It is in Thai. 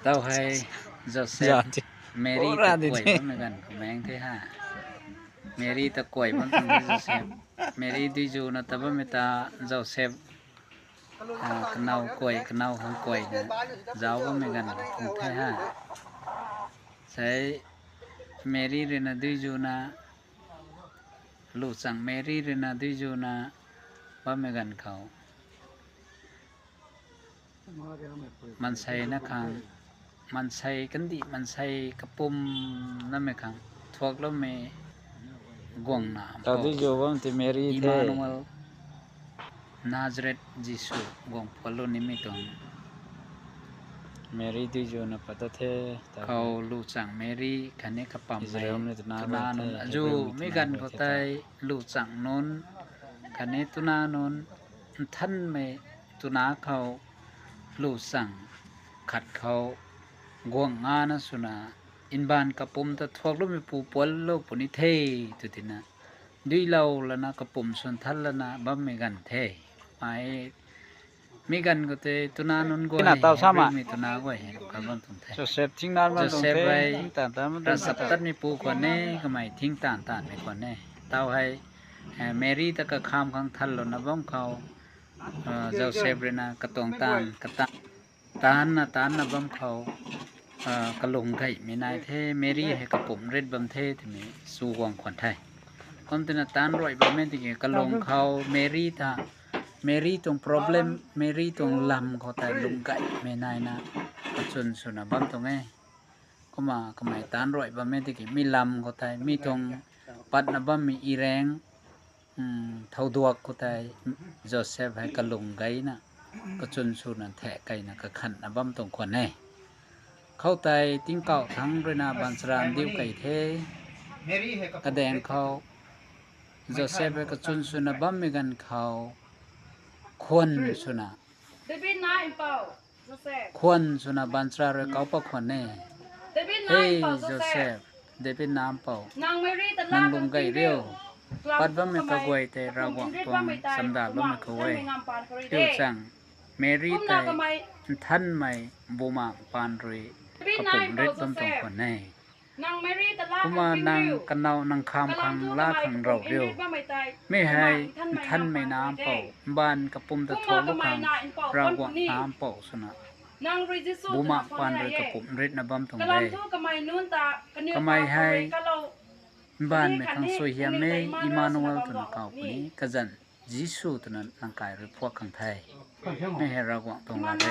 เต้าให้โจเซฟเมรี่ตะกวยบ้างเหมือนกันของแมงที่ห้าเมรี่ตะกวยบ้างตรงนี้โจเซฟเมรี่ดีจูนะแต่ว่าไม่ตาโจเซฟกนาวกวยกนาวของกวยนะเจ้าบ้างเหมือนกันของที่ห้าใช้เมรี่เรนะดีจูนะลูกสั่งเมรี่เรนะดีจูนะบ้างเหมือนกันเขามันใส่นะครับมันใส่กันดิมันใส่กระปุ่มนั่นไหมครับทวกแล้วไม่กวงน้ำตอนที่อยู่ว่าที่เมรี่เทอิมานูเอลนาซาเรตยิสูกวงพลุนิมิตองเมรี่ที่อยู่นะปัตตาเทเขาลูกสั่งเมรี่คันนี้กระปั๊มไปตุนาโนนจูไม่กันเขาไตลูกสั่งโนนคันนี้ตุนาโนนท่านไม่ตุนาเขาลูกสั่งขัดเขากวงงานะสุนาอินบานกระปุ่มตะทวกลูกมีปูปวลลูกปุนิเทตุตินะดุยเราละนะกระปุ่มส่วนทัลละนะบัมไม่กันเทไม่มีกันก็เตตุนานุนกวยมีตุนากวยกันบันตุนเทจะเซฟทิ้งนานบันตุนเทเราสับตัดมีปูคนเน่ก็ไม่ทิ้งตานไม่คนเน่เต้าให้เมรี่ตะกะข้ามข้างทัลละนะบัมเขาเจ้าเซฟเรนะกระตองตานกระตานนะบัมเขากระลงไก่ไม่นายเทเมรี่ให้กระปุ่มเร็ดบัมเทที่มีสู้วงขวัญไทยคนที่น่าตานรวยบัมเมติกระลงเขาเมรี่ตาเมรี่ตรง problem เมรี่ตรงลำเขาแต่ลงไก่ไม่นายนะก็ชนสุนัขบัมตรงไงก็ไม่ตานรวยบัมเมติกมีลำเขาแต่มีตรงปัดนะบัมมีอีแรงเท่าดวกเขาแต่โจเซฟให้กระลงไก่นะก็ชนสุนัขแทะไก่นะก็ขันนะบัมตรงคนแน่เข้าใจติ้งเก่าทั้งด้วยนาบันสรามดิ้วไก่เทกระแดงเขาโจเซฟก็ชุนสุนับัมมีกันเขาควรสุนัควรสุนับันสรามเขาปะควรแน่เฮ้ยโจเซฟเดบินน้ำเป่านางลุงไก่เรียวปัดบัมมีกระวยแต่เราหวังตัวสัมดาบัมมีกระวยเที่ยวสั่งเมรี่แต่ท่านไม่บูมาปานรุยกระผมเร็ดต้มตรงคนแน่ก็มานางกันเนานางคำคังลาคังเราเรียวไม่ให้ท่านไม่น้ำเป่าบ้านกระปุ่มตะทอลูกคังเราหวังน้ำเป่าสนะบูมาปานรุยกระผมเร็ดนะบัมตรงเลยก็ไม่ให้บ้านไม่คังสวยเฮียเมอิมานูเอลตุนเก่าคนนี้กจันยิสูตุนันนางกายหรือพวกคังไทยไม่ให้เราหวังตรงอะไร